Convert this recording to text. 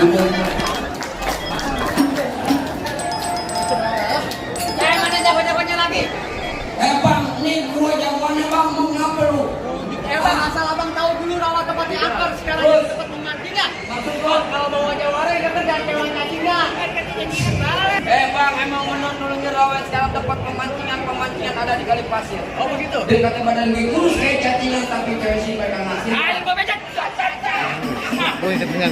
Mana jago-jagonya lagi? Bang, nih gua jawabannya bang, mau ngapa lu? Bang, asal abang tahu dulu rawa tempatnya akar sekarang jadi tempat memancing nggak? Maksud gua kalau bawa jawara ya kan jangan cewek cacing nggak? Bang, emang menurut nolongnya rawa sekarang tempat pemancingan ada di kali pasir. Oh begitu? Dekatnya badan gue kurus kayak cacingan tapi cewek sih pegang nasi. Ayo gua becek. Oh, ini kedengar.